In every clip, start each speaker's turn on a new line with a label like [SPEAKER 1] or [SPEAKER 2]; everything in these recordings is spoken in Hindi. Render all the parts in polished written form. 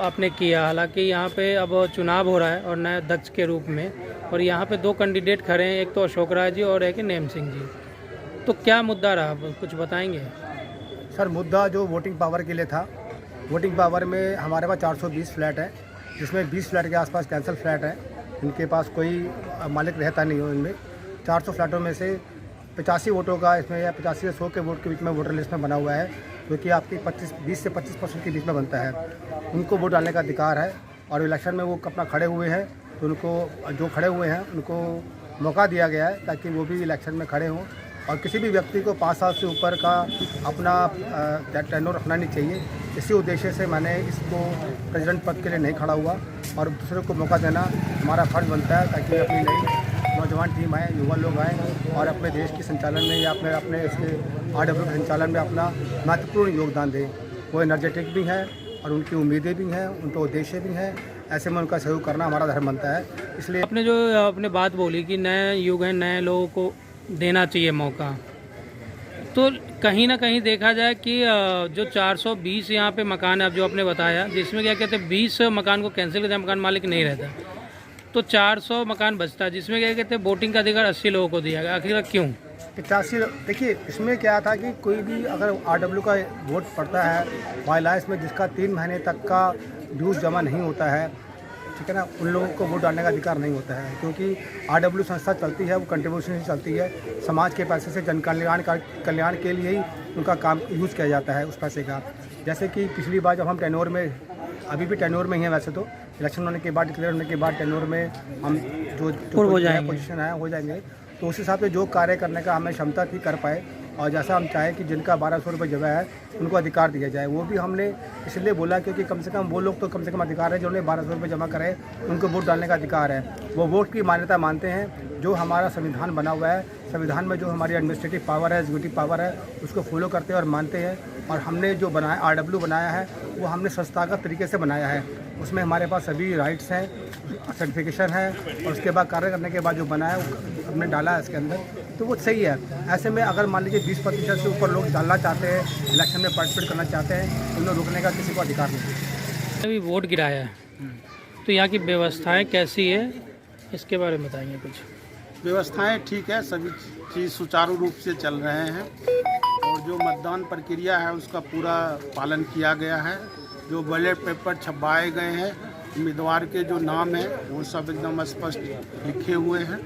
[SPEAKER 1] आपने किया, हालांकि यहाँ पे अब चुनाव हो रहा है और नए अध्यक्ष के रूप में, और यहाँ पे दो कैंडिडेट खड़े हैं, एक तो अशोक राय जी और एक नेम सिंह जी। तो क्या मुद्दा रहा, कुछ बताएंगे?
[SPEAKER 2] सर, मुद्दा जो वोटिंग पावर के लिए था, वोटिंग पावर में हमारे पास 420 फ्लैट है, जिसमें 20 फ्लैट के आसपास कैंसल फ्लैट है, इनके पास कोई मालिक रहता नहीं हो। इनमें 400 फ्लैटों में से 85 वोटों का इसमें या 85 से 100 के वोट के बीच में वोटर लिस्ट में बना हुआ है, जो कि आपकी 20 से 25% के बीच में बनता है। उनको वोट डालने का अधिकार है और इलेक्शन में वो अपना खड़े हुए हैं, तो उनको जो खड़े हुए हैं उनको मौका दिया गया है ताकि वो भी इलेक्शन में खड़े हों। और किसी भी व्यक्ति को 5 साल से ऊपर का अपना टेन्योर रखना नहीं चाहिए। इसी उद्देश्य से मैंने इसको प्रेसिडेंट पद के लिए नहीं खड़ा हुआ और दूसरे को मौका देना हमारा फर्ज बनता है, ताकि अपनी नई नौजवान टीम आए, युवा लोग आएँ और अपने देश के संचालन में या अपने इसके RW के संचालन में अपना महत्वपूर्ण योगदान दें। वो एनर्जेटिक भी हैं और उनकी उम्मीदें भी हैं, उनका उद्देश्य भी हैं। ऐसे में उनका सहयोग करना हमारा धर्म बनता है। इसलिए
[SPEAKER 1] आपने जो अपने बात बोली कि नए युग है, नए लोगों को देना चाहिए मौका, तो कहीं ना कहीं देखा जाए कि जो 420 यहाँ पे मकान है, अब जो आपने बताया, जिसमें क्या कहते हैं 20 मकान को कैंसिल करते हैं, मकान मालिक नहीं रहता, तो 400 मकान बचता है, जिसमें क्या कहते हैं वोटिंग का अधिकार 80 लोगों को दिया गया। आखिर क्यों?
[SPEAKER 2] 85, देखिए इसमें क्या था कि कोई भी अगर RW का वोट पड़ता है वाइलाइस में, जिसका 3 महीने तक का ड्यूज जमा नहीं होता है, ठीक है ना, उन लोगों को वोट डालने का अधिकार नहीं होता है। क्योंकि RW संस्था चलती है, वो कंट्रीब्यूशन से चलती है, समाज के पैसे से जन कल्याण के लिए ही उनका काम यूज़ किया जाता है उस पैसे का। जैसे कि पिछली बार जब हम टेन्योर में, अभी भी टेन्योर में ही हैं वैसे तो, इलेक्शन होने के बाद, डिक्लेयर होने के बाद टेन्योर में हम जो पोजीशन है हो जाएंगे, तो उस हिसाब से जो कार्य करने का हमें क्षमता थी कर पाए। और जैसा हम चाहें कि जिनका 1200 रुपये जगह है उनको अधिकार दिया जाए, वो भी हमने इसलिए बोला क्योंकि कम से कम वो लोग तो कम से कम अधिकार है जिन्होंने 1200 रुपये जमा करे, उनको वोट डालने का अधिकार है। वो वोट की मान्यता मानते हैं, जो हमारा संविधान बना हुआ है, संविधान में जो हमारी एडमिनिस्ट्रेटिव पावर है, एग्जीक्यूटिव पावर है, उसको फॉलो करते हैं और मानते हैं। और हमने जो बनाया RW बनाया है, वो हमने संस्थागत तरीके से बनाया है। उसमें हमारे पास सभी राइट्स हैं, सर्टिफिकेशन है, और उसके बाद कार्य करने के बाद जो बनाया है हमने डाला है इसके अंदर, तो वो सही है। ऐसे में अगर मान लीजिए 20% से ऊपर लोग डालना चाहते हैं, इलेक्शन में पार्टिसिपेट करना चाहते हैं, तो उन्हें रोकने का किसी को अधिकार नहीं है।
[SPEAKER 1] अभी वोट गिराया है, तो यहाँ की व्यवस्थाएं कैसी है, इसके बारे में बताएंगे कुछ?
[SPEAKER 3] व्यवस्थाएं ठीक है, सभी चीज़ सुचारू रूप से चल रहे हैं और जो मतदान प्रक्रिया है उसका पूरा पालन किया गया है। जो बैलेट पेपर छपवाए गए हैं, उम्मीदवार के जो नाम हैं वो सब एकदम स्पष्ट लिखे हुए हैं।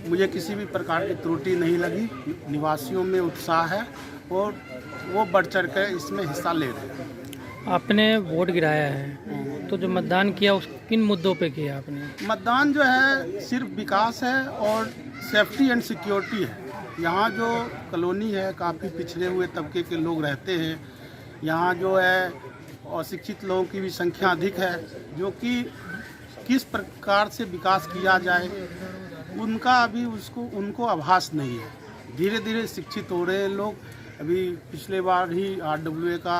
[SPEAKER 3] मुझे किसी भी प्रकार की त्रुटि नहीं लगी। निवासियों में उत्साह है और वो बढ़ चढ़ कर इसमें हिस्सा ले रहे हैं।
[SPEAKER 1] आपने वोट गिराया है, तो जो मतदान किया उस किन मुद्दों पे किया आपने?
[SPEAKER 3] मतदान जो है सिर्फ विकास है और सेफ्टी एंड सिक्योरिटी है। यहाँ जो कॉलोनी है काफ़ी पिछड़े हुए तबके के लोग रहते हैं। यहाँ जो है अशिक्षित लोगों की भी संख्या अधिक है, जो कि किस प्रकार से विकास किया जाए उनका अभी उनको आभास नहीं है। धीरे धीरे शिक्षित हो रहे हैं लोग। अभी पिछले बार ही RWA का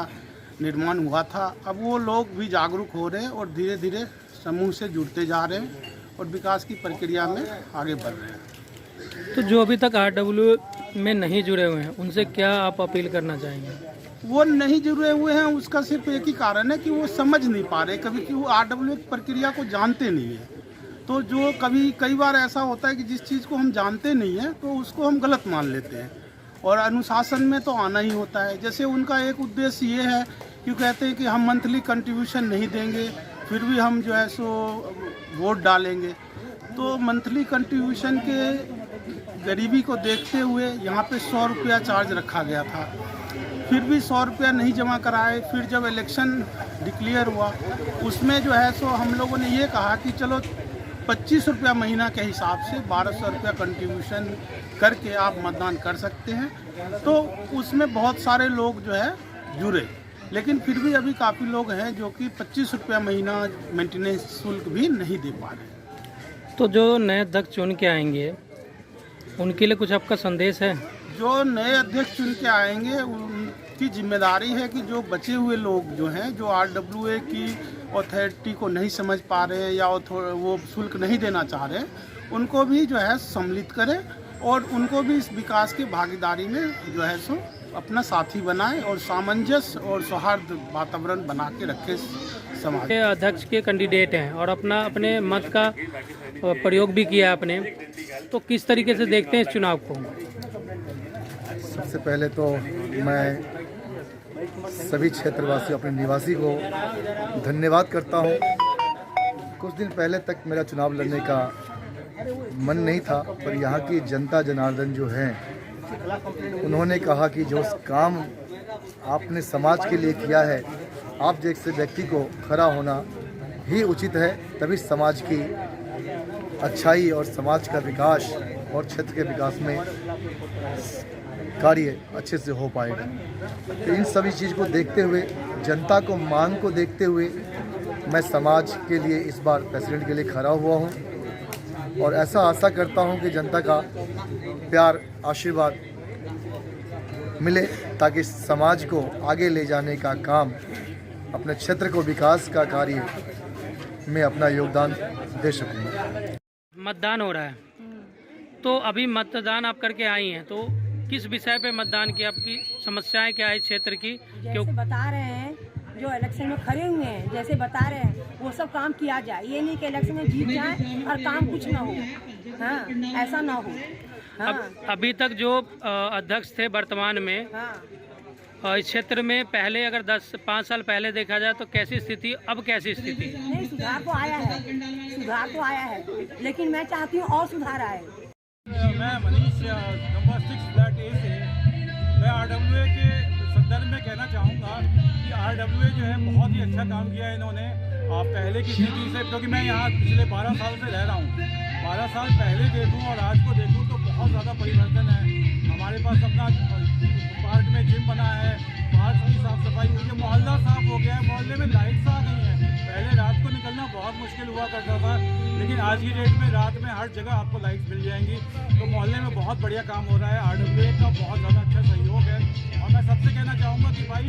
[SPEAKER 3] निर्माण हुआ था, अब वो लोग भी जागरूक हो रहे हैं और धीरे धीरे समूह से जुड़ते जा रहे हैं और विकास की प्रक्रिया में आगे बढ़ रहे हैं।
[SPEAKER 1] तो जो अभी तक RW में नहीं जुड़े हुए हैं, उनसे क्या आप अपील करना चाहेंगे?
[SPEAKER 3] वो नहीं जुड़े हुए हैं, उसका सिर्फ एक ही कारण है कि वो समझ नहीं पा रहे, कभी कि वो RW की प्रक्रिया को जानते नहीं है। तो जो कई बार ऐसा होता है कि जिस चीज़ को हम जानते नहीं हैं तो उसको हम गलत मान लेते हैं, और अनुशासन में तो आना ही होता है। जैसे उनका एक उद्देश्य ये है कि कहते हैं कि हम मंथली कंट्रीब्यूशन नहीं देंगे, फिर भी हम जो है सो वोट डालेंगे। तो मंथली कंट्रीब्यूशन के गरीबी को देखते हुए यहाँ पे 100 रुपया चार्ज रखा गया था, फिर भी 100 रुपया नहीं जमा कराए। फिर जब इलेक्शन डिक्लेयर हुआ उसमें जो है सो हम लोगों ने ये कहा कि चलो 25 रुपया महीना के हिसाब से 1200 रुपया कंट्रीब्यूशन करके आप मतदान कर सकते हैं। तो उसमें बहुत सारे लोग जो है जुड़े, लेकिन फिर भी अभी काफ़ी लोग हैं जो कि 25 रुपया महीना मेंटेनेंस शुल्क भी नहीं दे पा रहे।
[SPEAKER 1] तो जो नए अध्यक्ष चुन के आएंगे उनके लिए कुछ आपका संदेश है?
[SPEAKER 3] जो नए अध्यक्ष चुन के आएंगे उनकी जिम्मेदारी है कि जो बचे हुए लोग जो हैं, जो RWA की अथॉरिटी को नहीं समझ पा रहे हैं या वो शुल्क नहीं देना चाह रहे, उनको भी जो है सम्मिलित करें और उनको भी इस विकास की भागीदारी में जो है सो अपना साथी बनाए और सामंजस्य और सौहार्द वातावरण बना के रखे समाज।
[SPEAKER 1] ये अध्यक्ष के कैंडिडेट हैं और अपने मत का प्रयोग भी किया आपने, तो किस तरीके से देखते हैं इस चुनाव को?
[SPEAKER 4] सबसे पहले तो मैं सभी क्षेत्रवासी अपने निवासी को धन्यवाद करता हूँ। कुछ दिन पहले तक मेरा चुनाव लड़ने का मन नहीं था, पर यहाँ की जनता जनार्दन जो हैं उन्होंने कहा कि जो काम आपने समाज के लिए किया है, आप जैसे व्यक्ति को खड़ा होना ही उचित है, तभी समाज की अच्छाई और समाज का विकास और क्षेत्र के विकास में कार्य अच्छे से हो पाएगा। तो इन सभी चीज़ को देखते हुए, जनता को मांग को देखते हुए मैं समाज के लिए इस बार प्रेसिडेंट के लिए खड़ा हुआ हूँ और ऐसा आशा करता हूँ कि जनता का प्यार आशीर्वाद मिले ताकि समाज को आगे ले जाने का काम, अपने क्षेत्र को विकास का कार्य में अपना योगदान दे सकूँ।
[SPEAKER 1] मतदान हो रहा है, तो अभी मतदान आप करके आई हैं, तो किस विषय पे मतदान किया? आपकी समस्याएं क्या है क्षेत्र की?
[SPEAKER 5] जैसे बता रहे हैं, जो इलेक्शन में खड़े हुए हैं, जैसे बता रहे हैं वो सब काम किया जाए। ये नहीं कि इलेक्शन में जीत जाए और काम कुछ ना हो। हाँ, ऐसा ना हो। हाँ।
[SPEAKER 1] अभी तक जो अध्यक्ष थे वर्तमान में,
[SPEAKER 5] हाँ।
[SPEAKER 1] इस क्षेत्र में पहले अगर 10-5 साल पहले देखा जाए तो कैसी स्थिति, अब कैसी स्थिति?
[SPEAKER 5] नहीं, सुधार तो आया है, सुधार तो आया है, लेकिन मैं चाहती हूँ और सुधार आए।
[SPEAKER 6] मैं मनीष नंबर 6 फ्लैट ए से मैं RWA के संदर्भ में कहना चाहूँगा कि RWA जो है बहुत ही अच्छा काम किया है इन्होंने। पहले की स्थिति से, क्योंकि मैं यहाँ पिछले 12 साल से रह रहा हूँ, 12 साल पहले देखूँ और आज को देखूँ तो बहुत ज़्यादा परिवर्तन है। हमारे पास अपना पार्क में जिम बना है, पार्क की साफ सफाई हुई है, मोहल्ला साफ हो गया है, मोहल्ले में लाइट्स आ गई हैं। पहले रात को निकलना बहुत मुश्किल हुआ करता था, लेकिन आज की डेट में रात में हर जगह आपको लाइट्स मिल जाएंगी। तो मोहल्ले में बहुत बढ़िया काम हो रहा है। RWA का बहुत ज़्यादा अच्छा सहयोग है और मैं सबसे कहना चाहूँगा कि भाई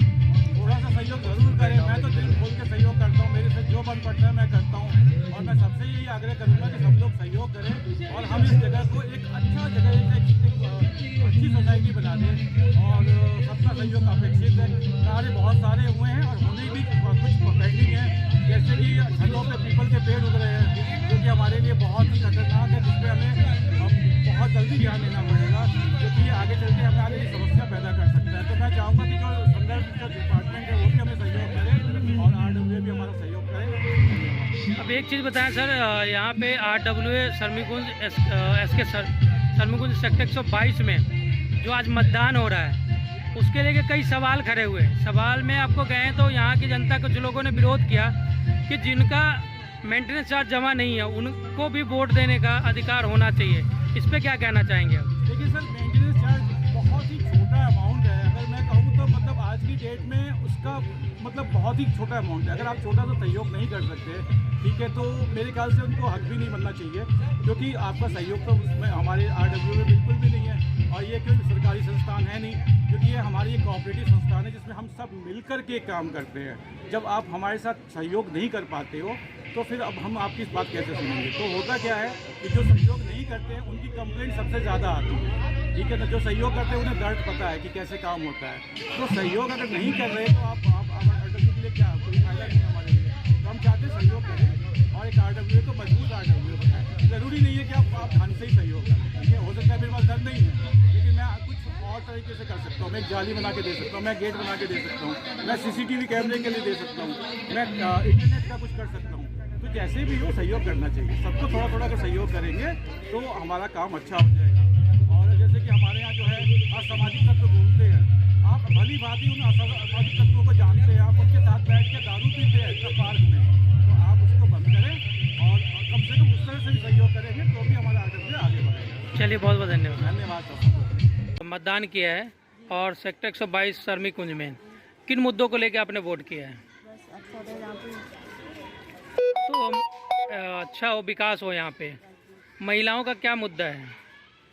[SPEAKER 6] थोड़ा सा सहयोग ज़रूर करें। मैं तो दिल खोल के सहयोग करता हूँ, मेरे से जो बन पड़ता है मैं करता हूँ और मैं सबसे यही आग्रह करूँगा कि सब लोग सहयोग करें और हम इस जगह को एक अच्छा जगह, अच्छी सोसाइटी बना दें और सबका सहयोग अपेक्षित है। कार्य बहुत सारे हुए हैं और होने भी कुछ पेंडिंग है, जैसे कि छतों पे पीपल के पेड़ उग रहे हैं जो कि हमारे लिए बहुत ही खतरनाक है, जिस पर हमें बहुत जल्दी ध्यान देना पड़ेगा क्योंकि ये आगे चल के हमारे लिए समस्या पैदा कर सकता है। तो मैं चाहूँगा कि जो संदर्भ का डिपार्टमेंट है वो भी हमें सहयोग करे और RWA भी हमारा सहयोग करे।
[SPEAKER 1] अब एक चीज़ बताएं सर, यहाँ पे RWA सरमीकुंज SK सरमीकुंज सेक्टर 122 में जो आज मतदान हो रहा है उसके लेके कई सवाल खड़े हुए हैं। सवाल में आपको कहें तो यहाँ की जनता कुछ लोगों ने विरोध किया कि जिनका मेंटेनेंस चार्ज जमा नहीं है उनको भी वोट देने का अधिकार होना चाहिए। इस पे क्या कहना चाहेंगे आप?
[SPEAKER 6] देखिए सर, मेंटेनेंस चार्ज बहुत ही छोटा अमाउंट है। अगर मैं कहूँ तो मतलब आज की डेट में उसका मतलब बहुत ही छोटा अमाउंट है। अगर आप छोटा सा सहयोग नहीं कर सकते, ठीक है, तो मेरे ख्याल से उनको हक भी नहीं बनना चाहिए क्योंकि आपका सहयोग तो उसमें हमारे RWA में बिल्कुल भी नहीं है और ये कोई सरकारी संस्थान है नहीं, क्योंकि ये हमारी एक कोऑपरेटिव संस्थान है जिसमें हम सब मिलकर के काम करते हैं। जब आप हमारे साथ सहयोग नहीं कर पाते हो तो फिर अब हम आपकी इस बात कैसे सुनेंगे? तो होता क्या है कि जो सहयोग नहीं करते हैं उनकी कंप्लेंट सबसे ज़्यादा आती है, ठीक है ना। जो सहयोग करते हैं उन्हें दर्द पता है कि कैसे काम होता है। तो सहयोग अगर नहीं कर रहे तो आप RWA के लिए क्या कोई फायदा नहीं है हमारे लिए। तो हम चाहते हैं सहयोग करें और एक RWA को मजबूत RWA बनाएं। ज़रूरी नहीं है कि आप धन से ही सहयोग करें, ठीक है। हो सकता है मेरे पास धन नहीं है लेकिन मैं कुछ और तरीके से कर सकता हूँ। मैं एक जाली बना के दे सकता हूँ, मैं गेट बना के दे सकता हूँ, मैं CCTV कैमरे के लिए दे सकता हूँ, मैं इंटरनेट का कुछ कर सकता हूँ। तो जैसे भी हो सहयोग करना चाहिए, सबको थोड़ा थोड़ा अगर सहयोग करेंगे तो हमारा काम अच्छा हो जाएगा। और जैसे कि हमारे यहाँ जो है असामाजिक तत्व घूमते हैं, आप भली भांति उन असामाजिक तत्वों को जानते हैं, आप उनके साथ बैठ के दारू पीते हैं पार्क में, तो आप उसको बंद करें और कम से कम उस तरह से भी सहयोग करेंगे तो भी हमारा RWA आगे बढ़ेगा।
[SPEAKER 1] चलिए, बहुत बहुत धन्यवाद।
[SPEAKER 6] धन्यवाद सबको।
[SPEAKER 1] मतदान किया है और सेक्टर 122 सरमीकुंज में किन मुद्दों को लेकर आपने वोट किया है? तो अच्छा हो, विकास हो यहाँ पे। महिलाओं का क्या मुद्दा है?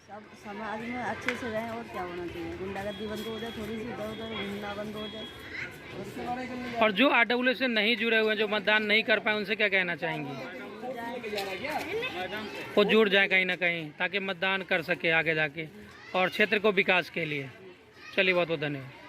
[SPEAKER 7] सब समाज में अच्छे से रहें और क्या होना चाहिए, गुंडागर्दी बंद हो जाए, थोड़ी सी इधर उधर घूमना बंद हो जाए।
[SPEAKER 1] और जो RWA से नहीं जुड़े हुए हैं, जो मतदान नहीं कर पाए, उनसे क्या कहना चाहेंगी? वो जुड़ जाए कहीं ना कहीं ताकि मतदान कर सके आगे जाके और क्षेत्र को विकास के लिए। चलिए बहुत बहुत धन्यवाद।